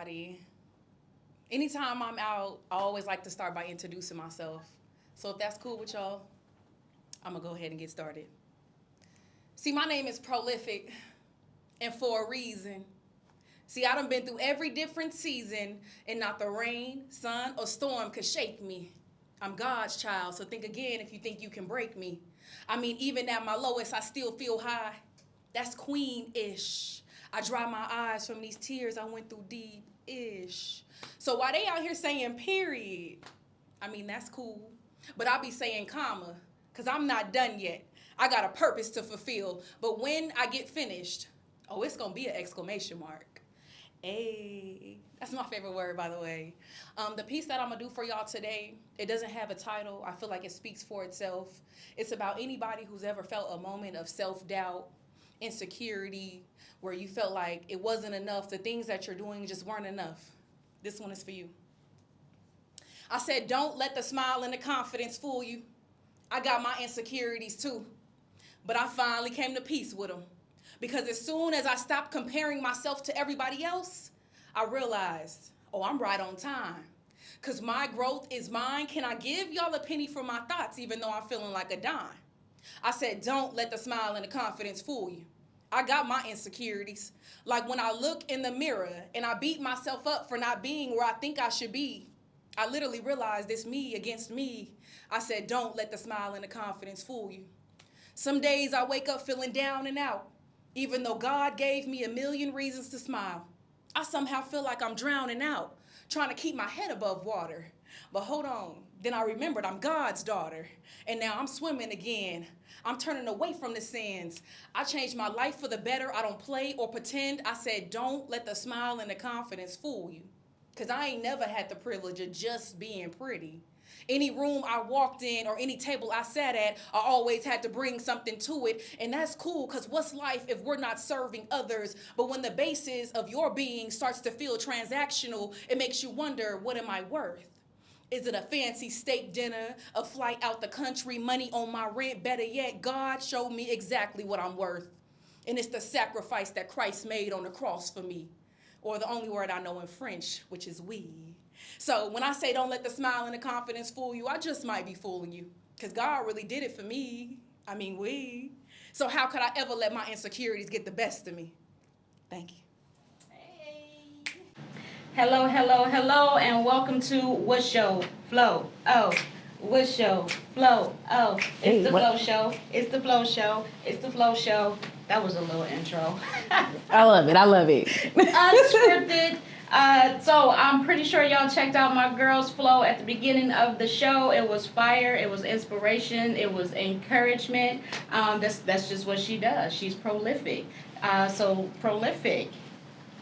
everybody. Anytime I'm out, I always like to start by introducing myself. So if that's cool with y'all, I'm gonna go ahead and get started. See, my name is Proliific, and for a reason. See, I done been through every different season, and not the rain, sun, or storm could shake me. I'm God's child, so think again if you think you can break me. I mean, even at my lowest, I still feel high. That's queen-ish. I dry my eyes from these tears I went through deep-ish. So while they out here saying period, I mean, that's cool. But I'll be saying comma, because I'm not done yet. I got a purpose to fulfill. But when I get finished, oh, it's going to be an exclamation mark. Hey, that's my favorite word, by the way. The piece that I'm going to do for y'all today, it doesn't have a title. I feel like it speaks for itself. It's about anybody who's ever felt a moment of self-doubt, insecurity, where you felt like it wasn't enough. The things that you're doing just weren't enough. This one is for you. I said, don't let the smile and the confidence fool you. I got my insecurities too. But I finally came to peace with them. Because as soon as I stopped comparing myself to everybody else, I realized, oh, I'm right on time. Because my growth is mine. Can I give y'all a penny for my thoughts, even though I'm feeling like a dime? I said, don't let the smile and the confidence fool you. I got my insecurities. Like when I look in the mirror and I beat myself up for not being where I think I should be, I literally realized it's me against me. I said, don't let the smile and the confidence fool you. Some days I wake up feeling down and out. Even though God gave me a million reasons to smile, I somehow feel like I'm drowning out, trying to keep my head above water. But hold on, then I remembered I'm God's daughter, and now I'm swimming again. I'm turning away from the sins. I changed my life for the better. I don't play or pretend. I said, don't let the smile and the confidence fool you, because I ain't never had the privilege of just being pretty. Any room I walked in or any table I sat at, I always had to bring something to it. And that's cool, because what's life if we're not serving others? But when the basis of your being starts to feel transactional, it makes you wonder, what am I worth? Is it a fancy steak dinner, a flight out the country, money on my rent? Better yet, God showed me exactly what I'm worth. And it's the sacrifice that Christ made on the cross for me. Or the only word I know in French, which is we. So when I say don't let the smile and the confidence fool you, I just might be fooling you. Because God really did it for me. I mean, we. So how could I ever let my insecurities get the best of me? Thank you. Hello, hello, hello, and welcome to What's Your F.L.O.E. Oh, What's Your F.L.O.E. Oh, it's the F.L.O.E. show. It's the F.L.O.E. show. It's the F.L.O.E. show. That was a little intro. I love it. I love it. Unscripted. So I'm pretty sure y'all checked out my girl's flow at the beginning of the show. It was fire. It was inspiration. It was encouragement. That's just what she does. She's prolific. So Proliific,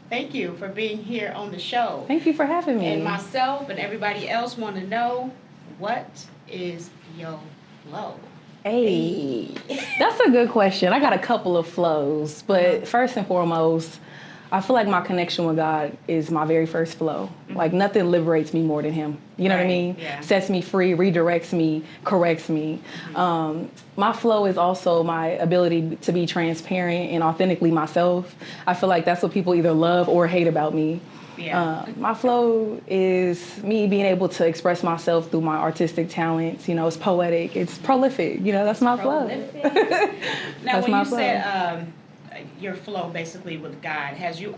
thank you for being here on the show. Thank you for having me. And myself and everybody else want to know, what is your flow? Hey, that's a good question. I got a couple of flows, but first and foremost, I feel like my connection with God is my very first flow. Like nothing liberates me more than Him. You know what I mean? Yeah. Sets me free, redirects me, corrects me. My flow is also my ability to be transparent and authentically myself. I feel like that's what people either love or hate about me. Yeah. My flow is me being able to express myself through my artistic talents. You know, it's poetic, it's prolific. You know, that's my flow. Now, That's when my you flow. said your flow basically with God, has your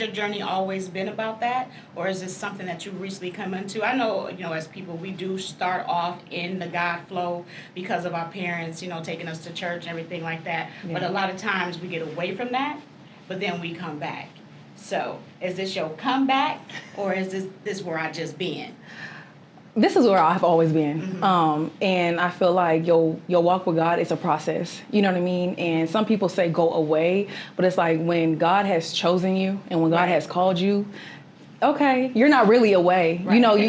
journey always been about that, or is this something that you recently come into? I know, as people, we do start off in the God flow because of our parents, taking us to church and everything like that. Yeah. But a lot of times we get away from that, but then we come back. So, is this your comeback, or is this where I just been? This is where I've always been. And I feel like your walk with God is a process. You know what I mean? And some people say go away, but it's like when God has chosen you and when God has called you, okay, you're not really away. Right. You know, Away.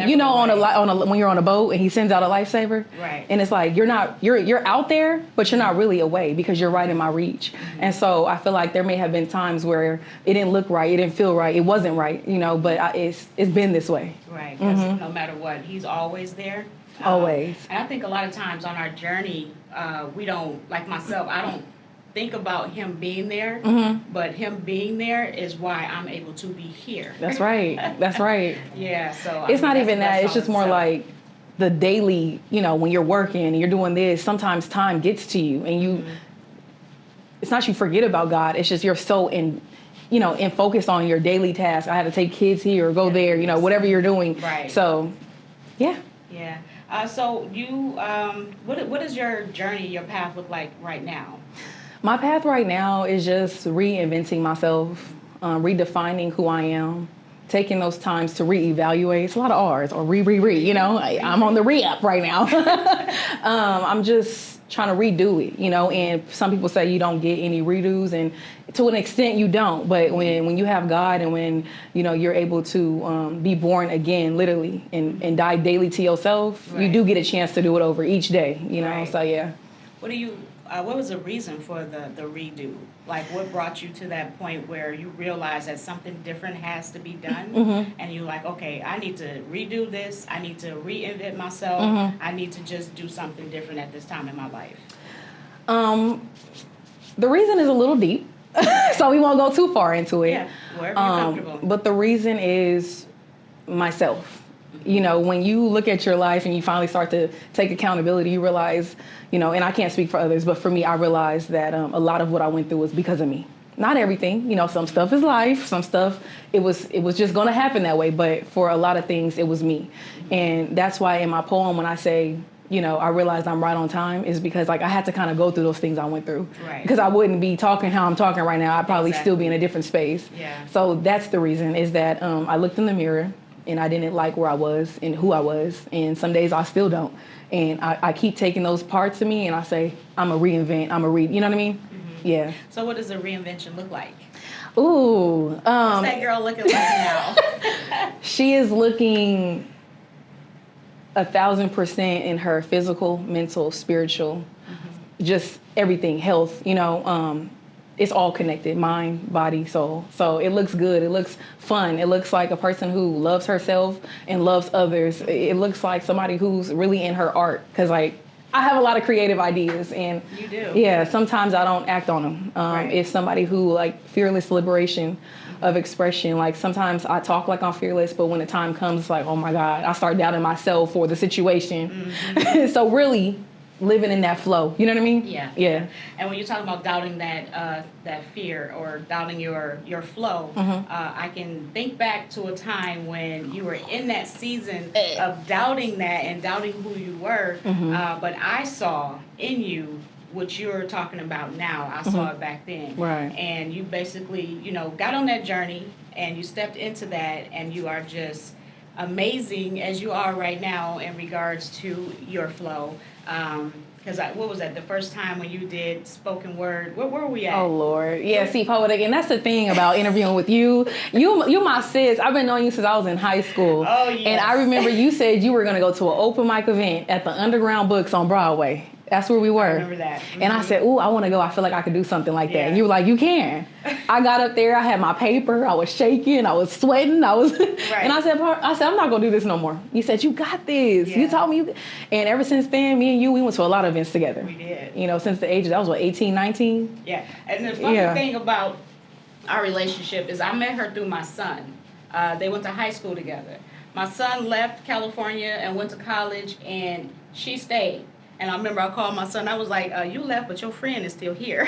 when you're on a boat and He sends out a lifesaver, right? And it's like you're out there, but you're not really away because you're right in my reach. And so I feel like there may have been times where it didn't look right, it didn't feel right, it wasn't right, but it's been this way. Right, because no matter what, He's always there. Always. And I think a lot of times on our journey, we don't, like myself, I don't think about him being there, but him being there is why I'm able to be here. That's right. That's right. Yeah, so It's not even that. that's It's just more like the daily, when you're working and you're doing this, sometimes time gets to you and you, it's not you forget about God. It's just you're so in focus on your daily task. I had to take kids here or go there, whatever you're doing. Right. So, yeah. Yeah. So you, what does your journey, your path look like right now? My path right now is just reinventing myself, redefining who I am, taking those times to reevaluate. It's a lot of R's or I'm on the re-up right now. I'm just trying to redo it, and some people say you don't get any redos, and to an extent you don't, but when you have God and when, you're able to be born again, literally, and die daily to yourself, you do get a chance to do it over each day, so yeah. What was the reason for the redo? Like, what brought you to that point where you realize that something different has to be done, and you're like, okay, I need to redo this, I need to reinvent myself, I need to just do something different at this time in my life? The reason is a little deep, so we won't go too far into it. Yeah, wherever you're comfortable. But the reason is myself. When you look at your life and you finally start to take accountability, you realize, and I can't speak for others, but for me, I realized that a lot of what I went through was because of me. Not everything, some stuff is life, some stuff, it was just going to happen that way. But for a lot of things, it was me. And that's why in my poem, when I say, I realized I'm right on time, is because I had to kind of go through those things I went through. Right. Because I wouldn't be talking how I'm talking right now. I'd probably still be in a different space. Yeah. So that's the reason, is that I looked in the mirror and I didn't like where I was and who I was. And some days I still don't. And I keep taking those parts of me and I say, I'm a reinvent, you know what I mean? Yeah. So what does a reinvention look like? Ooh. What's that girl looking like now? She is looking 1,000% in her physical, mental, spiritual, just everything, health, it's all connected, mind, body, soul. So it looks good. It looks fun. It looks like a person who loves herself and loves others. It looks like somebody who's really in her art. Because, I have a lot of creative ideas. And you do. Yeah, sometimes I don't act on them. Right. It's somebody who, fearless liberation of expression. Sometimes I talk like I'm fearless, but when the time comes, it's like, oh, my God, I start doubting myself or the situation. So really living in that flow, you know what I mean? Yeah. And when you're talking about doubting that fear or doubting your flow, I can think back to a time when you were in that season of doubting that and doubting who you were, but I saw in you what you're talking about now. I saw it back then. Right. And you basically, got on that journey and you stepped into that, and you are just amazing as you are right now in regards to your flow. Because what was that, the first time when you did spoken word? Where were we at? Oh, Lord. Yeah, see, Poetic, and that's the thing about interviewing with you. You my sis. I've been knowing you since I was in high school. Oh, yes. And I remember you said you were going to go to an open mic event at the Underground Books on Broadway. That's where we were. I remember that. And I said, ooh, I want to go. I feel like I could do something like that. Yeah. And you were like, you can. I got up there. I had my paper. I was shaking. I was sweating. Right. And I said, I'm not going to do this no more. You said, you got this. Yeah. You told me. And ever since then, me and you, we went to a lot of events together. We did. Since the ages, I was, 18, 19? Yeah. And the funny thing about our relationship is I met her through my son. They went to high school together. My son left California and went to college, and she stayed. And I remember I called my son. I was like, you left, but your friend is still here.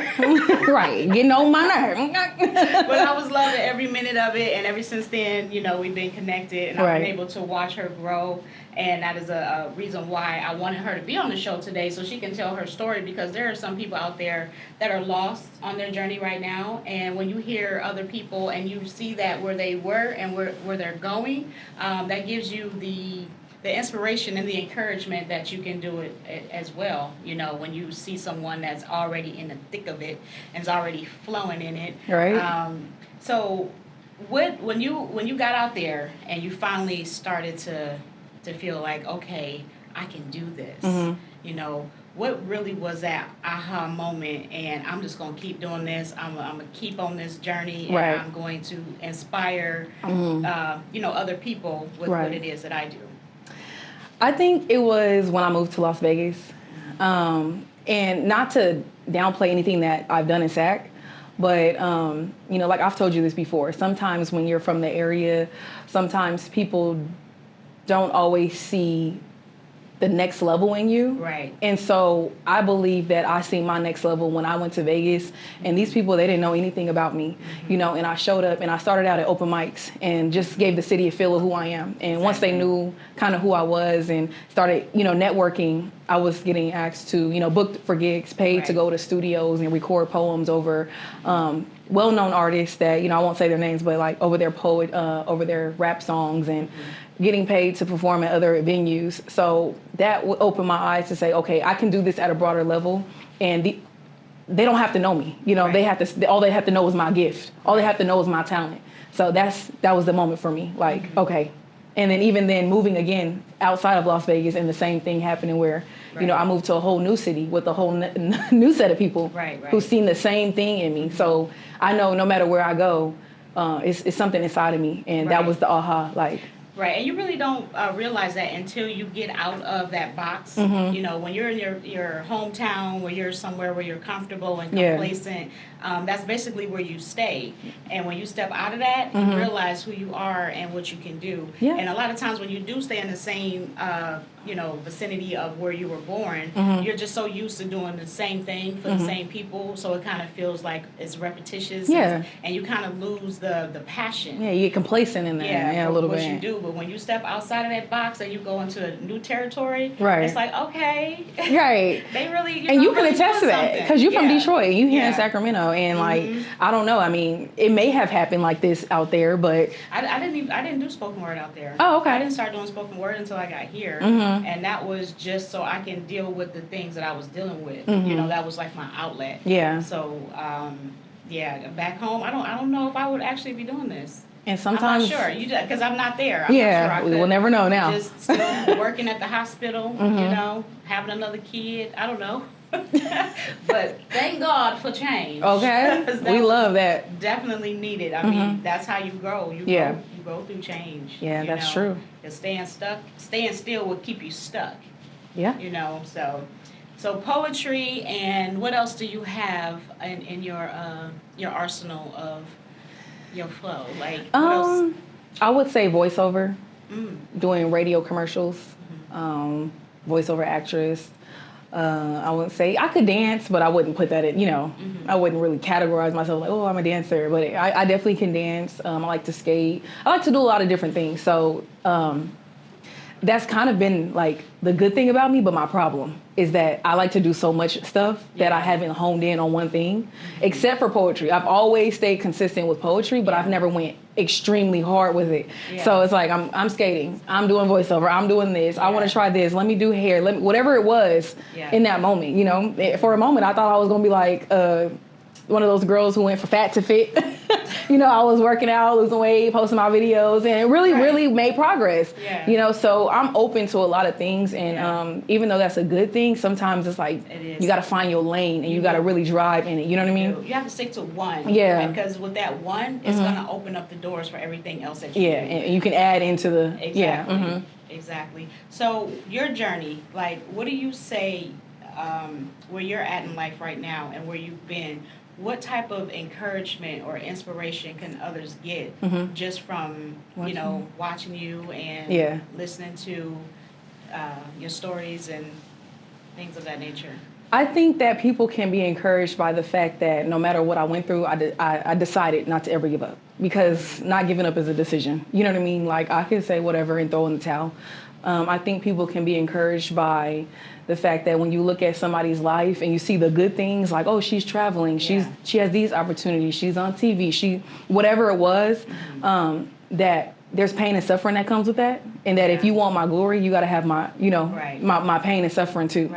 Right. Getting on my nerve. But I was loving every minute of it. And ever since then, we've been connected. And I've been able to watch her grow. And that is a reason why I wanted her to be on the show today, so she can tell her story. Because there are some people out there that are lost on their journey right now. And when you hear other people and you see that where they were and where they're going, that gives you the inspiration and the encouragement that you can do it as well. When you see someone that's already in the thick of it and is already flowing in it. Right. So when you got out there and you finally started to feel like, okay, I can do this, what really was that aha moment? And I'm just going to keep doing this. I'm going to keep on this journey. Right. And I'm going to inspire, other people with what it is that I do. I think it was when I moved to Las Vegas. And not to downplay anything that I've done in SAC. But, you know, like I've told you this before, sometimes when you're from the area, sometimes people don't always see the next level in you. Right. And so I believe that I seen my next level when I went to Vegas, and these people, they didn't know anything about me, you know, and I showed up and I started out at open mics and just gave the city a feel of who I am. And once they knew kind of who I was and started, you know, networking, I was getting asked to, you know, booked for gigs, paid to go to studios and record poems over well-known artists that, you know, I won't say their names, but like over their rap songs, and getting paid to perform at other venues. So that would open my eyes to say, okay, I can do this at a broader level, and they don't have to know me. You know, they have to. All they have to know is my gift. All they have to know is my talent. So that was the moment for me. Like, okay. And then even then, moving again outside of Las Vegas, and the same thing happening where, you know, I moved to a whole new city with a whole new set of people who've seen the same thing in me. So I know no matter where I go, it's something inside of me, and that was the aha. Like. Right, and you really don't realize that until you get out of that box. You know, when you're in your hometown, where you're somewhere where you're comfortable and complacent, that's basically where you stay. And when you step out of that, you realize who you are and what you can do. And a lot of times when you do stay in the same, you know, vicinity of where you were born, you're just so used to doing the same thing for the same people, so it kind of feels like it's repetitious. And you kind of lose the passion. Yeah, you get complacent in there a little bit. What you do, but when you step outside of that box and you go into a new territory, it's like, okay, they really, and you can attest to that because you're from Detroit, you here in Sacramento, and like I don't know, I mean, it may have happened like this out there, but I didn't do spoken word out there. Oh, okay. I didn't start doing spoken word until I got here, and that was just so I can deal with the things that I was dealing with. You know, that was like my outlet. So back home, I don't know if I would actually be doing this. And sometimes, I'm not sure, because I'm not there. I'm not sure we will never know now. Just still working at the hospital, you know, having another kid. I don't know. But thank God for change. Okay, we love that. Definitely needed. I mean, that's how you grow. You go through change. Yeah, that's true. Because staying still will keep you stuck. Yeah. You know, so poetry, and what else do you have in your arsenal of your flow? Like, what else? I would say voiceover, doing radio commercials, voiceover actress. I wouldn't say I could dance, but I wouldn't put that in, you know, I wouldn't really categorize myself like, oh, I'm a dancer, but I definitely can dance. I like to skate. I like to do a lot of different things. So that's kind of been like the good thing about me, but my problem is that I like to do so much stuff that I haven't honed in on one thing, except for poetry. I've always stayed consistent with poetry, but I've never went extremely hard with it. So it's like I'm skating, I'm doing voiceover, I'm doing this. I want to try this. Let me do hair. Whatever it was in that moment. You know, for a moment I thought I was gonna be like one of those girls who went from fat to fit. You know, I was working out, losing weight, posting my videos, and it really made progress. You know, so I'm open to a lot of things, and even though that's a good thing, sometimes it's like you got to find your lane, and you got to really drive in it. You know what I mean? You have to stick to one. Yeah. Because with that one, it's going to open up the doors for everything else that you do. And you can add into the... Exactly. Exactly. So your journey, like, what do you say where you're at in life right now and where you've been? What type of encouragement or inspiration can others get just from, you know, watching you and listening to your stories and things of that nature? I think that people can be encouraged by the fact that no matter what I went through, I decided not to ever give up, because not giving up is a decision. You know what I mean? Like, I can say whatever and throw in the towel. I think people can be encouraged by the fact that when you look at somebody's life and you see the good things, like, oh, she's traveling, she has these opportunities, she's on TV, whatever it was, that there's pain and suffering that comes with that, and that if you want my glory, you got to have my, you know, my pain and suffering too.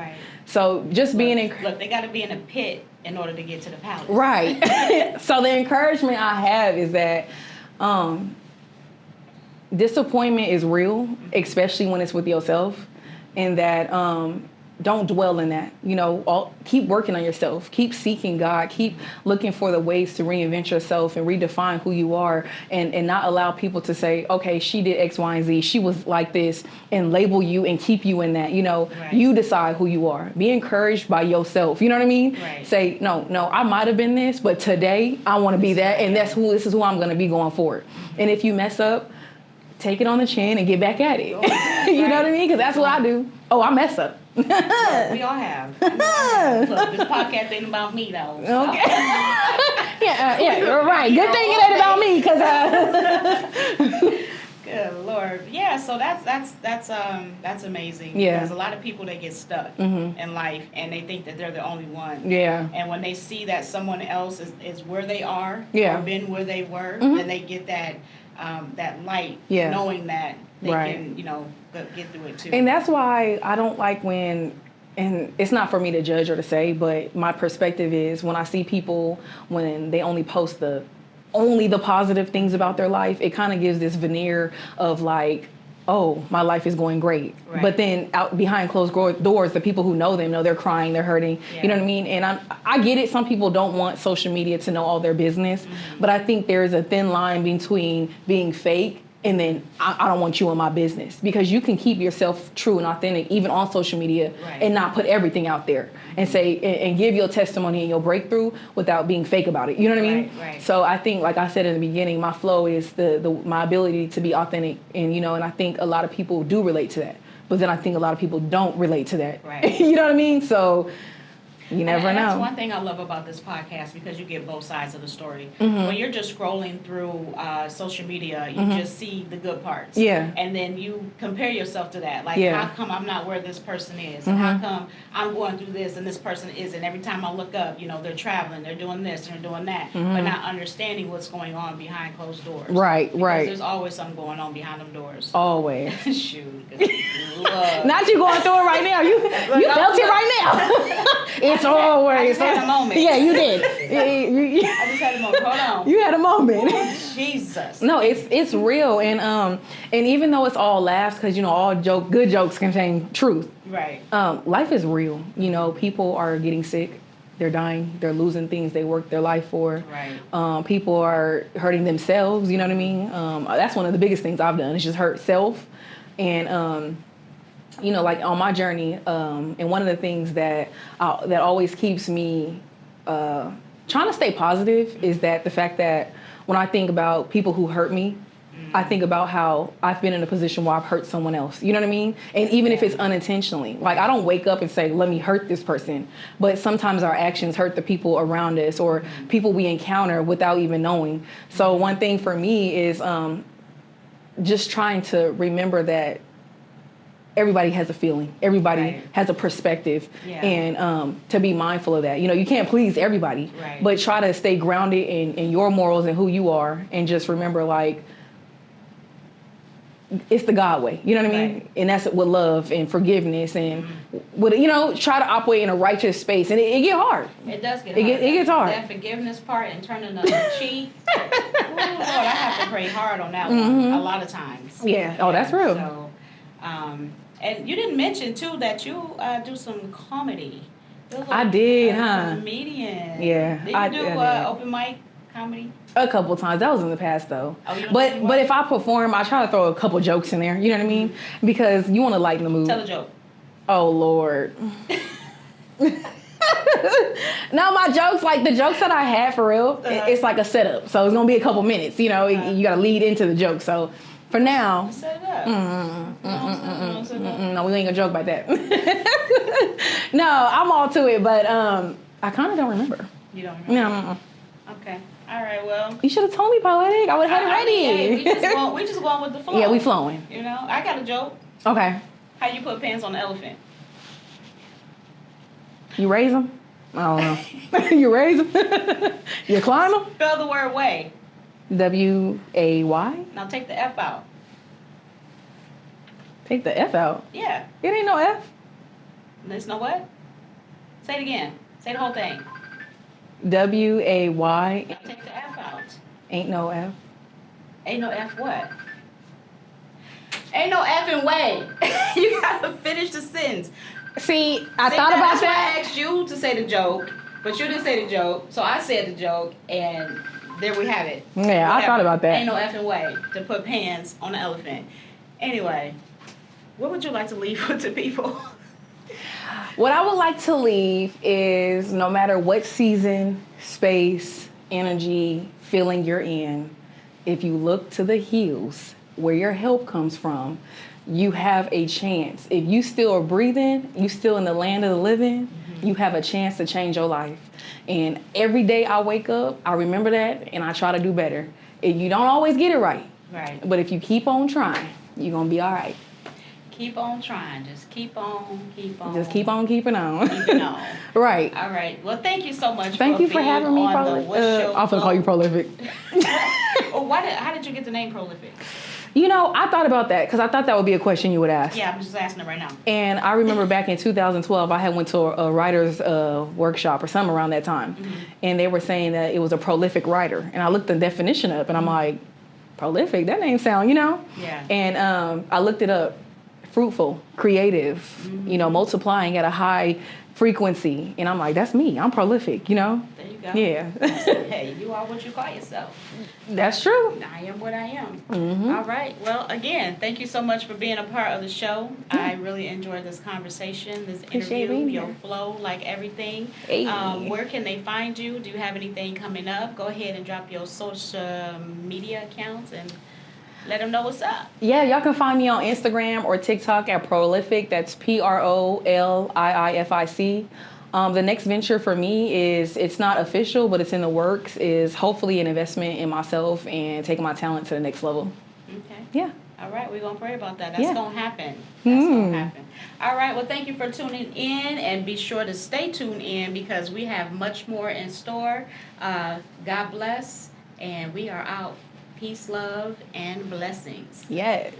So just being look, they got to be in a pit in order to get to the palace. So the encouragement I have is that disappointment is real, especially when it's with yourself, and that don't dwell in that. Keep working on yourself. Keep seeking God. Keep looking for the ways to reinvent yourself and redefine who you are, and not allow people to say, okay, she did X, Y, and Z. She was like this, and label you and keep you in that. Right. You decide who you are. Be encouraged by yourself. You know what I mean? Right. Say, no, I might have been this, but today I want to be that, and this is who I'm going to be going forward. And if you mess up, take it on the chin and get back at it. You know what I mean? Because that's what I do. Oh, I mess up. We all have. Look, this podcast ain't about me, though. So. Okay. Yeah, you're right. Good thing it ain't about me, because. Good Lord. Yeah, so that's amazing. Yeah. Because a lot of people, they get stuck in life, and they think that they're the only one. Yeah. And when they see that someone else is where they are, yeah. or been where they were, then they get that light, knowing that they can, get through it too. And that's why I don't like when, and it's not for me to judge or to say, but my perspective is when I see people, when they only post only the positive things about their life, it kind of gives this veneer of like, oh, my life is going great. Right. But then out behind closed doors, the people who know them know they're crying, they're hurting. Yeah. You know what I mean? And I get it. Some people don't want social media to know all their business. But I think there's a thin line between being fake and then I don't want you in my business, because you can keep yourself true and authentic even on social media and not put everything out there and say and give your testimony and your breakthrough without being fake about it. You know what I mean? Right. So I think, like I said in the beginning, my flow is my ability to be authentic, and and I think a lot of people do relate to that, but then I think a lot of people don't relate to that. Right. You know what I mean? So you never know. That's one thing I love about this podcast, because you get both sides of the story. When you're just scrolling through social media, you just see the good parts. Yeah. And then you compare yourself to that. Like, how come I'm not where this person is? And how come I'm going through this and this person isn't? Every time I look up, they're traveling, they're doing this, they're doing that, but not understanding what's going on behind closed doors. Right, because there's always something going on behind them doors. Always. Shoot. Love. Not you going through it right now. You felt it right now. It's always. I just had a moment. Yeah, you did. I just had a moment. Hold on. You had a moment. Jesus. No, it's real, and even though it's all laughs, because all good jokes contain truth. Right. Life is real. People are getting sick. They're dying. They're losing things they worked their life for. Right. People are hurting themselves. You know what I mean? That's one of the biggest things I've done is just hurt self, and like on my journey, and one of the things that always keeps me trying to stay positive is that the fact that when I think about people who hurt me, I think about how I've been in a position where I've hurt someone else. You know what I mean? And even if it's unintentionally, like I don't wake up and say, let me hurt this person. But sometimes our actions hurt the people around us or people we encounter without even knowing. So one thing for me is just trying to remember that everybody has a feeling. Everybody has a perspective. Yeah. And to be mindful of that. You can't please everybody. Right. But try to stay grounded in your morals and who you are. And just remember, like, it's the God way. You know what I mean? Right. And that's with love and forgiveness and with, try to operate in a righteous space. And it get hard. It does get It hard. gets hard. That forgiveness part and turning the cheek. Ooh, Lord, I have to pray hard on that one a lot of times. Yeah. Oh, that's real. So, and you didn't mention, too, that you do some comedy. I did, huh? Comedian. Yeah. Did you do I did. open mic comedy? A couple times. That was in the past, though. Oh, you don't But if I perform, I try to throw a couple jokes in there. You know what I mean? Because you want to lighten the mood. Tell a joke. Oh, Lord. Now, my jokes, like the jokes that I had for real, it's like a setup. So it's going to be a couple minutes. You got to lead into the joke. So for now. Set it up. No, we ain't going to joke about that. No, I'm all to it, but I kind of don't remember. You don't remember? No. Okay. All right, well. You should have told me, Poetic. I would have had it ready. Hey, we just going with the flow. Yeah, we flowing. I got a joke. Okay. How you put pants on an elephant? You raise them? I don't know. You raise them? You climb them? Spell the word way. W-A-Y? Now take the F out. Take the F out? Yeah. It ain't no F. There's no what? Say it again. Say the whole thing. W-A-Y. Now take the F out. Ain't no F. Ain't no F what? Ain't no F in way. You gotta finish the sentence. See, I thought about that's why that. I asked you to say the joke, but you didn't say the joke, so I said the joke, and there we have it. Yeah, I thought about that. Ain't no effing way to put pants on an elephant. Anyway, what would you like to leave with the people? What I would like to leave is no matter what season, space, energy, feeling you're in, if you look to the hills where your help comes from, you have a chance. If you still are breathing, you still in the land of the living, you have a chance to change your life. And every day I wake up, I remember that and I try to do better. And you don't always get it right. Right. But if you keep on trying, you're going to be all right. Keep on trying. Just keep on. Just keep on keeping on. Keeping on. Right. All right. Well, thank you so much. Thank you for being having me, on the What's Your I'm going to call you Prolific. Oh, how did you get the name Prolific? You know, I thought about that because I thought that would be a question you would ask. Yeah, I'm just asking it right now. And I remember back in 2012, I had went to a writer's workshop or something around that time. Mm-hmm. And they were saying that it was a prolific writer. And I looked the definition up and I'm like, prolific? That name sound, Yeah. And I looked it up. Fruitful, creative, multiplying at a high frequency. And I'm like, that's me. I'm prolific, There you go. Yeah. Hey, you are what you call yourself. That's true. I am what I am. Mm-hmm. All right. Well, again, thank you so much for being a part of the show. I really enjoyed this conversation, this Appreciate interview, being your here. flow, like everything. Hey. Where can they find you? Do you have anything coming up? Go ahead and drop your social media accounts and let them know what's up. Yeah, y'all can find me on Instagram or TikTok at Proliific. That's Proliific. The next venture for me it's not official, but it's in the works, is hopefully an investment in myself and taking my talent to the next level. Okay. Yeah. All right, we're going to pray about that. That's Yeah. going to happen. That's going to happen. All right, well, thank you for tuning in, and be sure to stay tuned in because we have much more in store. God bless, and we are out. Peace, love, and blessings. Yes.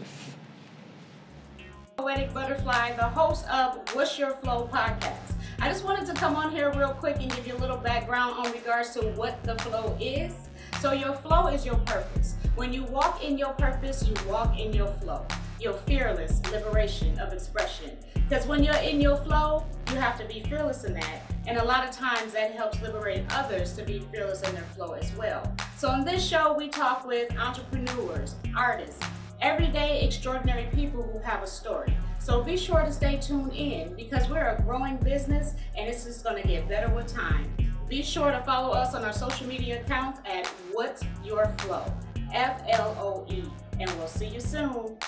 Poetic Butterfly, the host of What's Your F.L.O.E podcast. I just wanted to come on here real quick and give you a little background on regards to what the flow is. So your flow is your purpose. When you walk in your purpose, you walk in your flow. Your fearless liberation of expression. Because when you're in your flow, you have to be fearless in that. And a lot of times that helps liberate others to be fearless in their flow as well. So on this show, we talk with entrepreneurs, artists, everyday extraordinary people who have a story. So be sure to stay tuned in because we're a growing business and it's just going to get better with time. Be sure to follow us on our social media accounts at What's Your F.L.O.E, F-L-O-E. And we'll see you soon.